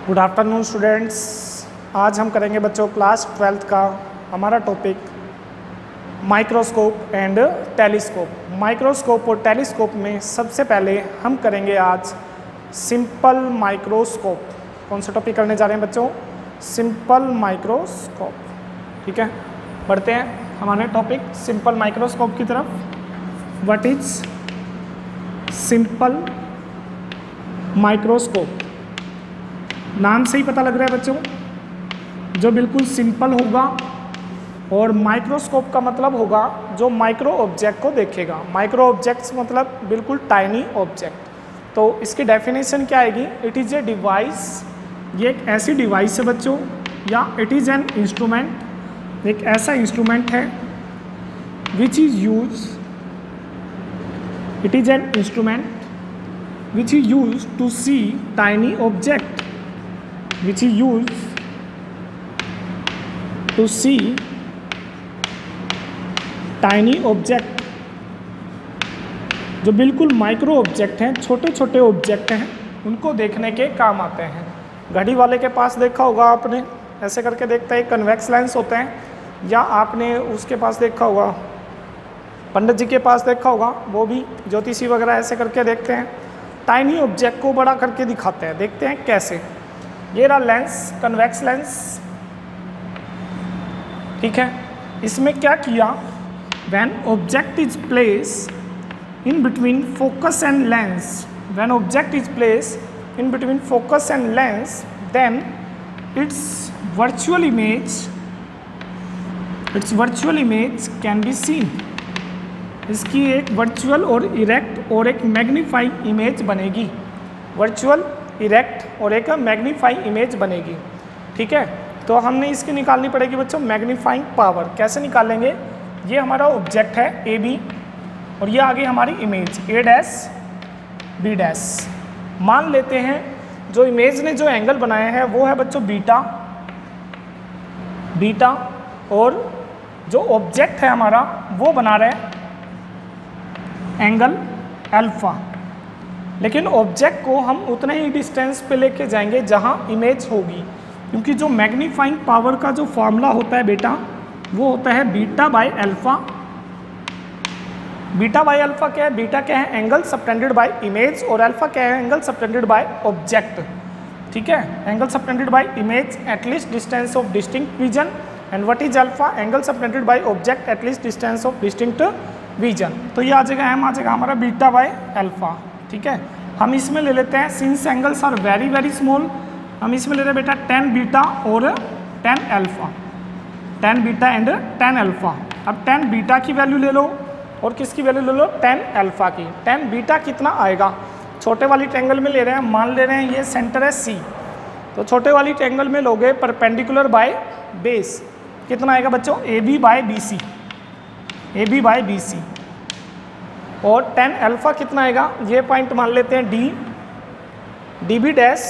Good afternoon students. आज हम करेंगे बच्चों क्लास 12th का हमारा topic microscope and telescope. Microscope और टेलीस्कोप में सबसे पहले हम करेंगे आज सिंपल माइक्रोस्कोप। कौन सा टॉपिक करने जा रहे हैं बच्चों? Simple microscope. ठीक है, बढ़ते हैं हमारे टॉपिक सिंपल माइक्रोस्कोप की तरफ। What is simple microscope? नाम से ही पता लग रहा है बच्चों, जो बिल्कुल सिंपल होगा और माइक्रोस्कोप का मतलब होगा जो माइक्रो ऑब्जेक्ट को देखेगा। माइक्रो ऑब्जेक्ट्स मतलब बिल्कुल टाइनी ऑब्जेक्ट। तो इसकी डेफिनेशन क्या आएगी? इट इज़ ए डिवाइस, ये एक ऐसी डिवाइस है बच्चों, या इट इज़ एन इंस्ट्रूमेंट, एक ऐसा इंस्ट्रूमेंट है which is use, it is an instrument which is used to see tiny object, which is used to see tiny object, जो बिल्कुल माइक्रो ऑब्जेक्ट हैं, छोटे छोटे ऑब्जेक्ट हैं, उनको देखने के काम आते हैं। घड़ी वाले के पास देखा होगा आपने, ऐसे करके देखता है, कन्वेक्स लेंस होते हैं, या आपने उसके पास देखा होगा, पंडित जी के पास देखा होगा, वो भी ज्योतिषी वगैरह ऐसे करके देखते हैं, टाइनी ऑब्जेक्ट को बड़ा करके दिखाते हैं। देखते हैं कैसे। ये रहा लेंस, कन्वेक्स लेंस। ठीक है, इसमें क्या किया? When object is place in between focus and lens, when object is place in between focus and lens, then its virtual image can be seen. इसकी एक वर्चुअल और इरेक्ट और एक मैग्नीफाइंग इमेज बनेगी। वर्चुअल, इरेक्ट और एक magnifying image बनेगी। ठीक है, तो हमने इसकी निकालनी पड़ेगी बच्चों मैग्नीफाइंग पावर। कैसे निकालेंगे? ये हमारा ऑब्जेक्ट है ए बी, और ये आगे हमारी image A dash B dash. मान लेते हैं जो इमेज ने जो एंगल बनाया है वो है बच्चों बीटा, और जो ऑब्जेक्ट है हमारा वो बना रहे हैं एंगल अल्फा। लेकिन ऑब्जेक्ट को हम उतने ही डिस्टेंस पे लेके जाएंगे जहां इमेज होगी, क्योंकि जो मैग्नीफाइंग पावर का जो फॉर्मूला होता है बेटा, वो होता है beta by alpha. Beta by alpha क्या है? बीटा क्या है? एंगल सबटेंडेड बाय इमेज, और अल्फा क्या है? Angle subtended by object. ठीक है, angle subtended bye image at least distance of distinct vision, and what is alpha? Angle subtended by object at least distance of distinct vision. तो ये आ जाएगा M, आ जाएगा हमारा बीटा बाय अल्फा। ठीक है, हम इसमें ले लेते हैं since angles are very very small, हम इसमें ले रहे हैं बेटा 10 बीटा और 10 अल्फा, 10 बीटा एंड 10 अल्फा। अब 10 बीटा की वैल्यू ले लो और किसकी वैल्यू ले लो? 10 अल्फा की। 10 बीटा कितना आएगा? छोटे वाली ट्रायंगल में ले रहे हैं, मान ले रहे हैं ये सेंटर है सी, तो छोटे वाली ट्रायंगल में लोगे परपेंडिकुलर बाय बेस, कितना आएगा बच्चों? A B by B C, A B by B C. और 10 अल्फा कितना आएगा? ये पॉइंट मान लेते हैं D, D B dash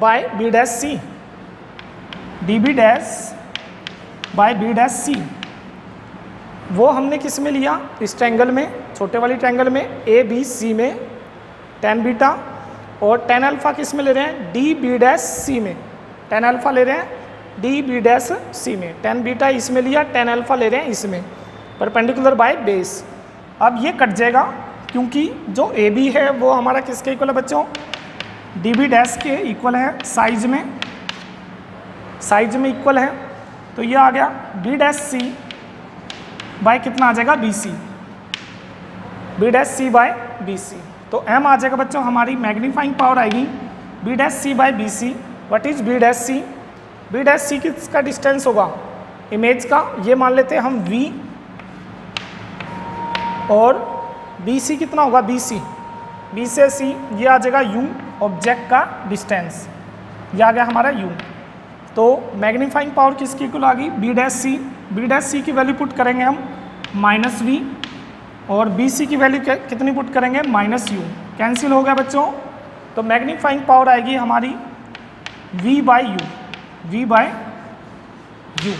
by B dash C, D B dash by B dash C. वो हमने किस में लिया? इस ट्रायंगल में, छोटे वाली ट्रायंगल में, ए बी सी में 10 बीटा, और 10 अल्फा किस में ले रहे हैं? डी बी डैश सी में। 10 अल्फा ले रहे हैं डी बी डैश सी में, 10 बीटा इसमें लिया, 10 अल्फा ले रहे हैं इसमें, परपेंडिकुलर बाय बेस। अब ये कट जाएगा, क्योंकि जो ए बी है वो हमारा किसके इक्वल है बच्चों? डी बी डैश के इक्वल है साइज में इक्वल है। तो ये आ गया बी डैश सी बाय कितना आ जाएगा? B C, B dash C by B C. तो एम आ जाएगा बच्चों, हमारी मैग्नीफाइंग पावर आएगी B dash C by B C. What is B dash C? B dash C किसका डिस्टेंस होगा? इमेज का। ये मान लेते हैं हम वी, और बी सी कितना होगा? बी सी, बी से सी, ये आ जाएगा यू, ऑब्जेक्ट का डिस्टेंस, ये आ गया हमारा यू। तो मैग्नीफाइंग पावर किसकी इक्वल आ गई? B dash C. B dash सी की वैल्यू पुट करेंगे हम माइनस वी, और बी सी की वैल्यू कितनी पुट करेंगे? Minus you. कैंसिल हो गया बच्चों, तो मैग्नीफाइंग पावर आएगी हमारी V by U, V by U.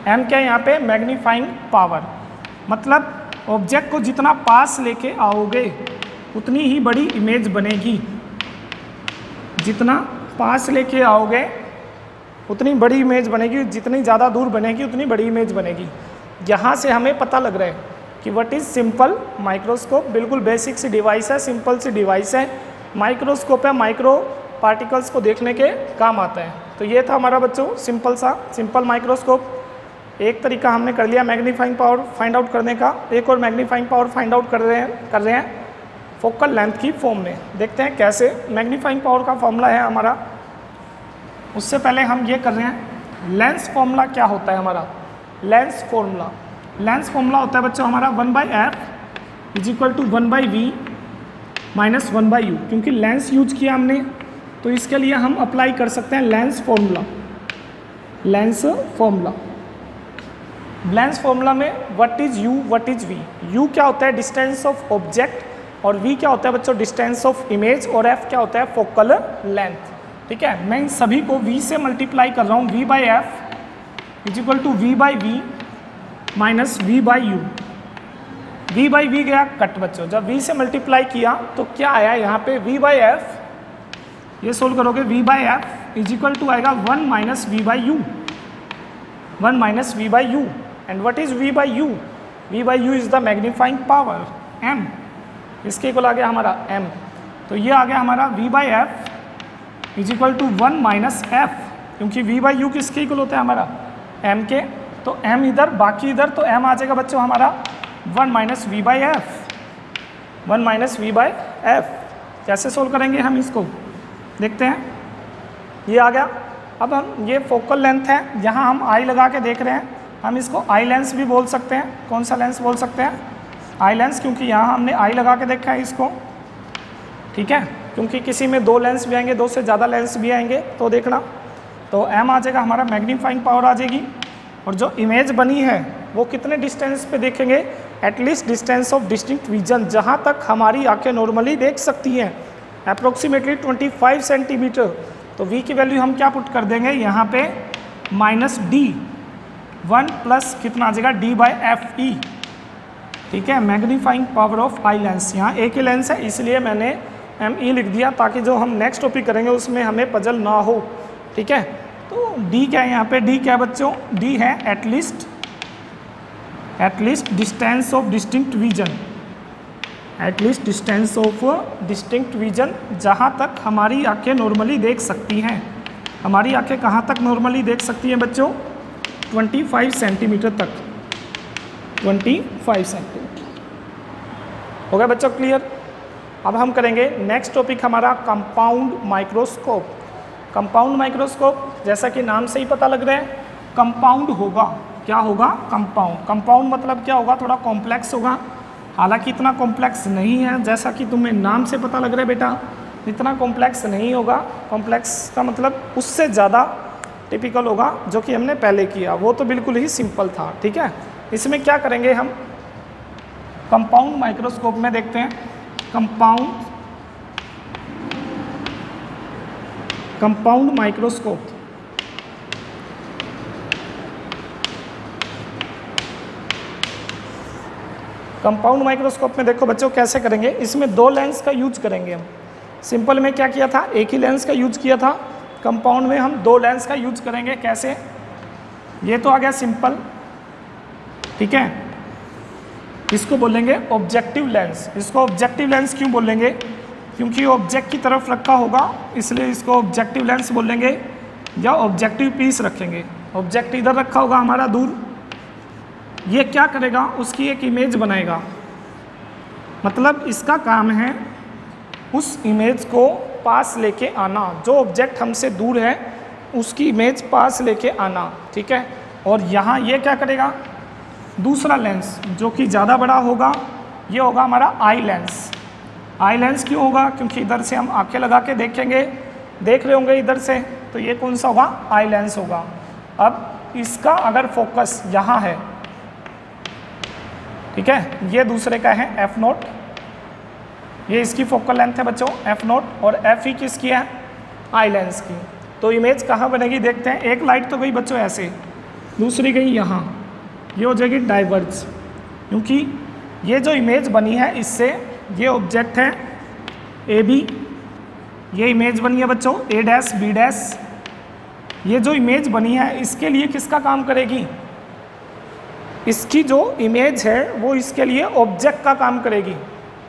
M क्या है यहाँ पे? Magnifying power. मतलब ऑब्जेक्ट को जितना पास लेके आओगे उतनी ही बड़ी इमेज बनेगी, जितना पास लेके आओगे उतनी बड़ी इमेज बनेगी, जितनी ज़्यादा दूर बनेगी उतनी बड़ी इमेज बनेगी। यहाँ से हमें पता लग रहा है कि व्हाट इज़ सिंपल माइक्रोस्कोप। बिल्कुल बेसिक सी डिवाइस है, सिंपल सी डिवाइस है, माइक्रोस्कोप है, माइक्रो पार्टिकल्स को देखने के काम आता है। तो ये था हमारा बच्चों सिंपल माइक्रोस्कोप। एक तरीका हमने कर लिया मैग्नीफाइंग पावर फाइंड आउट करने का, एक और मैग्नीफाइंग पावर फाइंड आउट कर रहे हैं फोकल लेंथ की फॉर्म में। देखते हैं कैसे मैग्नीफाइंग पावर का फॉर्मूला है हमारा। उससे पहले हम ये कर रहे हैं लेंस फॉर्मूला क्या होता है हमारा। लेंस फॉर्मूला होता है बच्चों हमारा 1/f is equal to 1/v minus 1/u। क्योंकि लेंस यूज किया हमने तो इसके लिए हम अप्लाई कर सकते हैं लेंस फॉर्मूला में what is u what is v। u क्या होता है डिस्टेंस ऑफ ऑब्जेक्ट और v क्या होता है बच्चों डिस्टेंस ऑफ इमेज और f क्या होता है फोकल लेंथ। ठीक है, मैं इन सभी को v से मल्टीप्लाई कर रहा हूँ। v/f is equal to v/v minus v/u। v/v गया कट बच्चों, जब v से मल्टीप्लाई किया तो क्या आया यहाँ पे v/f। ये सोल्व करोगे v/f इज इक्वल टू आएगा 1 minus v/u, 1 minus v/u। And what is v/u। v/u is the magnifying power m, इसके इक्वल आ गया हमारा m। तो ये आ गया हमारा v/f is equal to 1 minus f, क्योंकि v/u किसके इक्वल होता है हमारा m के। तो m इधर बाकी इधर, तो m आ जाएगा बच्चों हमारा 1 माइनस v/f, 1 माइनस v/f। कैसे सोल्व करेंगे हम इसको देखते हैं। ये आ गया। अब हम ये फोकल लेंथ है, यहाँ हम आई लगा के देख रहे हैं, हम इसको आई लेंस भी बोल सकते हैं। कौन सा लेंस बोल सकते हैं आई लेंस, क्योंकि यहाँ हमने आई लगा के देखा है इसको। ठीक है, क्योंकि किसी में 2 लेंस भी आएंगे, 2 से ज़्यादा लेंस भी आएंगे तो देखना। तो m आ जाएगा हमारा मैग्नीफाइंग पावर आ जाएगी। और जो इमेज बनी है वो कितने डिस्टेंस पे देखेंगे, at least distance of distinct vision, जहाँ तक हमारी आंखें नॉर्मली देख सकती हैं, अप्रोक्सीमेटली 25 सेंटीमीटर। तो v की वैल्यू हम क्या पुट कर देंगे यहाँ पे माइनस d, 1 प्लस कितना आ जाएगा d/fe। ठीक है, magnifying power of eye lens. यहाँ एक ही लेंस है इसलिए मैंने me लिख दिया, ताकि जो हम नेक्स्ट टॉपिक करेंगे उसमें हमें पजल ना हो। ठीक है, तो d क्या है यहाँ पे, d क्या बच्चों, d है at least distance of distinct vision, at least distance of distinct vision, जहाँ तक हमारी आंखें नॉर्मली देख सकती हैं। हमारी आंखें कहाँ तक नॉर्मली देख सकती हैं बच्चों, 25 सेंटीमीटर तक, 25 सेंटीमीटर। हो गया बच्चों क्लियर। अब हम करेंगे नेक्स्ट टॉपिक हमारा कंपाउंड माइक्रोस्कोप। कंपाउंड माइक्रोस्कोप जैसा कि नाम से ही पता लग रहा है कंपाउंड होगा। क्या होगा, कंपाउंड मतलब क्या होगा, थोड़ा कॉम्प्लेक्स होगा। हालांकि इतना कॉम्प्लेक्स नहीं है जैसा कि तुम्हें नाम से पता लग रहा है बेटा, इतना कॉम्प्लेक्स नहीं होगा। कॉम्प्लेक्स का मतलब उससे ज़्यादा टिपिकल होगा जो कि हमने पहले किया, वो तो बिल्कुल ही सिंपल था। ठीक है, इसमें क्या करेंगे हम कंपाउंड माइक्रोस्कोप में देखते हैं। कंपाउंड माइक्रोस्कोप, कंपाउंड माइक्रोस्कोप में देखो बच्चों कैसे करेंगे। इसमें 2 लेंस का यूज करेंगे हम। सिंपल में क्या किया था, एक ही लेंस का यूज किया था। कंपाउंड में हम 2 लेंस का यूज करेंगे। कैसे, ये तो आ गया सिंपल। ठीक है, इसको बोलेंगे ऑब्जेक्टिव लेंस। इसको ऑब्जेक्टिव लेंस क्यों बोलेंगे, क्योंकि ऑब्जेक्ट की तरफ रखा होगा इसलिए इसको ऑब्जेक्टिव लेंस बोलेंगे, या ऑब्जेक्टिव पीस रखेंगे। ऑब्जेक्ट इधर रखा होगा हमारा दूर, ये क्या करेगा, उसकी एक इमेज बनाएगा। मतलब इसका काम है उस इमेज को पास लेके आना, जो ऑब्जेक्ट हमसे दूर है उसकी इमेज पास लेके आना। ठीक है, और यहाँ ये क्या करेगा, दूसरा लेंस जो कि ज़्यादा बड़ा होगा, ये होगा हमारा आई लेंस। आई लेंस क्यों होगा, क्योंकि इधर से हम आंखें लगा के देखेंगे, देख रहे होंगे इधर से, तो ये कौन सा होगा, आई लेंस होगा। अब इसका अगर फोकस यहाँ है, ठीक है, ये दूसरे का है f0, ये इसकी फोकल लेंथ है बच्चों f0, और fe किसकी है, आई लेंस की। तो इमेज कहाँ बनेगी देखते हैं। एक लाइट तो गई बच्चों ऐसे, दूसरी गई यहाँ, ये हो जाएगी डाइवर्ज, क्योंकि ये जो इमेज बनी है इससे, ये ऑब्जेक्ट है AB, ये इमेज बनी है बच्चों ए डैश बी डैश। ये जो इमेज बनी है इसके लिए किसका काम करेगी? इसकी जो इमेज है वो इसके लिए ऑब्जेक्ट का काम करेगी।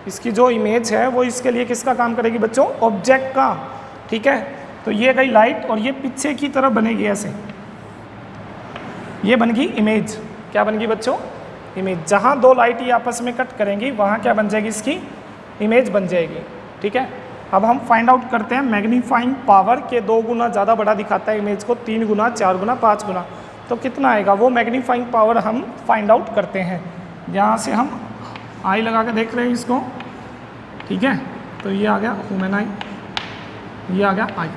इसकी जो इमेज है वो इसके लिए किसका काम करेगी बच्चों? ऑब्जेक्ट का। ठीक है, तो ये गई लाइट और ये पीछे की तरफ बनेगी ऐसे, ये बन गई इमेज। क्या बन गई बच्चों? इमेज। जहाँ दो लाइट ये आपस में कट करेंगी वहाँ क्या बन जाएगी? इसकी इमेज बन जाएगी। ठीक है, अब हम फाइंड आउट करते हैं मैग्नीफाइंग पावर के 2 गुना ज़्यादा बड़ा दिखाता है इमेज को, 3 गुना, 4 गुना, 5 गुना, तो कितना आएगा वो मैग्नीफाइंग पावर हम फाइंड आउट करते हैं। यहाँ से हम आई लगा के देख रहे हैं इसको। ठीक है, तो ये आ गया ह्यूमन आई, ये आ गया आई।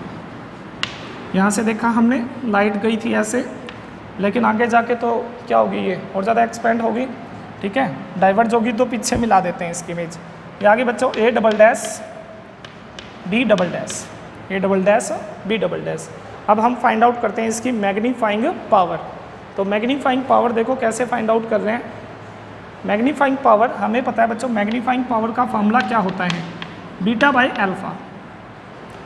यहाँ से देखा हमने लाइट गई थी ऐसे, लेकिन आगे जाके तो क्या होगी, ये और ज़्यादा एक्सपेंड होगी। ठीक है, डाइवर्ज होगी तो पीछे मिला देते हैं इसकी इमेज। ये आगे बच्चों A double dash B double dash, A double dash B double dash. अब हम फाइंड आउट करते हैं इसकी मैग्नीफाइंग पावर। तो मैग्नीफाइंग पावर देखो कैसे फाइंड आउट कर रहे हैं। मैग्नीफाइंग पावर हमें पता है बच्चों, मैग्नीफाइंग पावर का फॉर्मूला क्या होता है? Beta by alpha,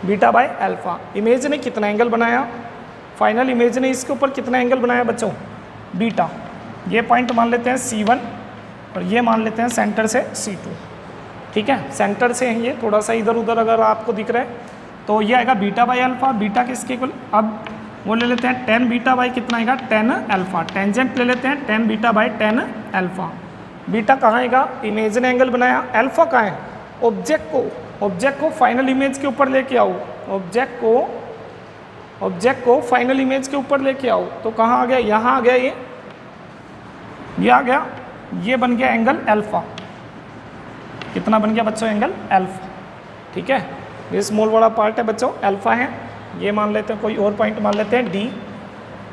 beta by alpha. Image ने कितना एंगल बनाया? फाइनल इमेज ने इसके ऊपर कितना एंगल बनाया बच्चों? बीटा। ये पॉइंट मान लेते हैं C1 और ये मान लेते हैं सेंटर से C2। ठीक है, सेंटर से है ये, थोड़ा सा इधर उधर अगर आपको दिख रहा है तो ये आएगा बीटा बाई अल्फा। बीटा किसके इक्वल? अब वो ले लेते हैं 10 बीटा बाई कितना आएगा? 10 अल्फा। टेंजेंट ले लेते हैं 10 बीटा बाई 10 अल्फा। बीटा कहाँ आएगा? इमेज ने एंगल बनाया। अल्फा कहाँ है? ऑब्जेक्ट को फाइनल इमेज के ऊपर लेके आओ। ऑब्जेक्ट को फाइनल इमेज के ऊपर लेके आओ। तो कहाँ आ गया? यहाँ आ गया, ये आ गया, ये बन गया एंगल अल्फा। कितना बन गया बच्चों? Angle alpha. ठीक है, ये स्मॉल वाला पार्ट है बच्चों, अल्फा है। ये मान लेते हैं, कोई और पॉइंट मान लेते हैं डी।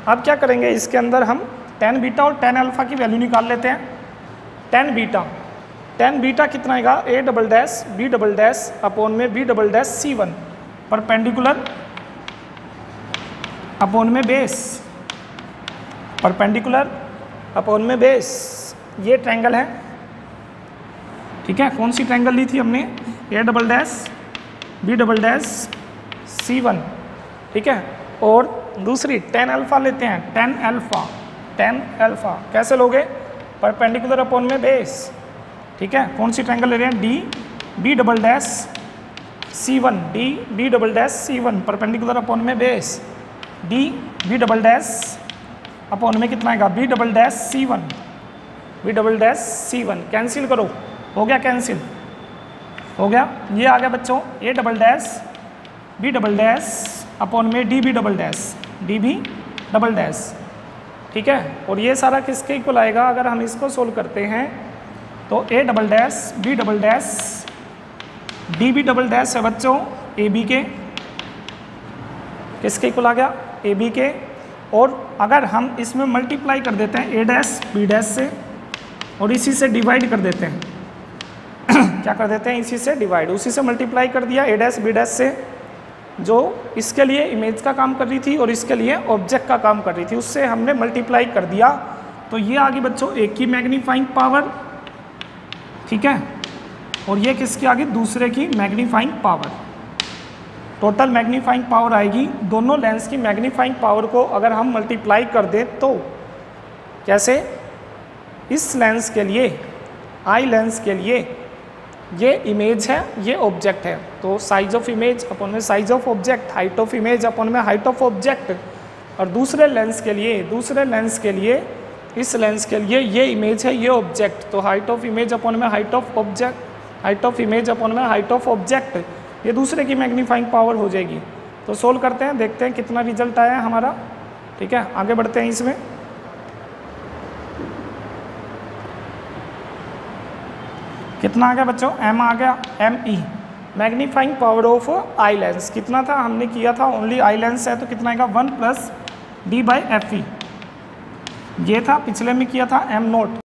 अब क्या करेंगे, इसके अंदर हम 10 बीटा और 10 अल्फा की वैल्यू निकाल लेते हैं। 10 बीटा कितना आएगा? A double dash B double dash upon में B double dash C1 perpendicular upon में बेस, परपेंडिकुलर अपॉन में बेस। ये ट्रायंगल है। ठीक है, कौन सी ट्रायंगल ली थी हमने? A double dash B double dash C1। ठीक है, और दूसरी 10 अल्फा लेते हैं। 10 अल्फा कैसे लोगे? परपेंडिकुलर अपॉन में बेस। ठीक है, कौन सी ट्रायंगल ले रहे हैं? D B double dash C1, D B double dash C1 perpendicular upon में base. D B double dash upon में कितना आएगा? B double dash C1, B double dash C1। Cancel करो, हो गया कैंसिल, हो गया। ये आ गया बच्चों A double dash B double dash upon में D B double dash, D B double dash. ठीक है, और ये सारा किसके इक्वल आएगा? अगर हम इसको सोल्व करते हैं तो A double dash B double dash D B double dash है बच्चों ए बी के, किसके इक्वल आ गया? ए बी के। और अगर हम इसमें मल्टीप्लाई कर देते हैं ए डैश बी डैश से और इसी से डिवाइड कर देते हैं क्या कर देते हैं? इसी से डिवाइड, उसी से मल्टीप्लाई कर दिया ए डैश बी डैश से, जो इसके लिए इमेज का काम कर रही थी और इसके लिए ऑब्जेक्ट का काम कर रही थी, उससे हमने मल्टीप्लाई कर दिया। तो ये आ गई बच्चों एक की मैग्नीफाइंग पावर। ठीक है, और ये किसकी आ गई? दूसरे की magnifying power. Total magnifying power आएगी, दोनों लेंस की मैग्नीफाइंग पावर को अगर हम मल्टीप्लाई कर दें तो कैसे? इस लेंस के लिए, आई लेंस के लिए ये इमेज है, ये ऑब्जेक्ट है, तो साइज ऑफ इमेज अपॉन में size of object, height of image upon में हाइट ऑफ ऑब्जेक्ट। और दूसरे लेंस के लिए इस लेंस के लिए ये इमेज है, ये ऑब्जेक्ट, तो हाइट ऑफ इमेज अपॉन में height of object, height of image upon में हाइट ऑफ ऑब्जेक्ट। ये दूसरे की मैग्नीफाइंग पावर हो जाएगी। तो सोल्व करते हैं, देखते हैं कितना रिजल्ट आया है हमारा। ठीक है, आगे बढ़ते हैं इसमें। कितना आ गया बच्चों? m आ गया, ME magnifying power of eye lens. कितना था? हमने किया था ओनली आई लेंस है तो कितना आएगा? 1 + d/FE। ये था, पिछले में किया था m0।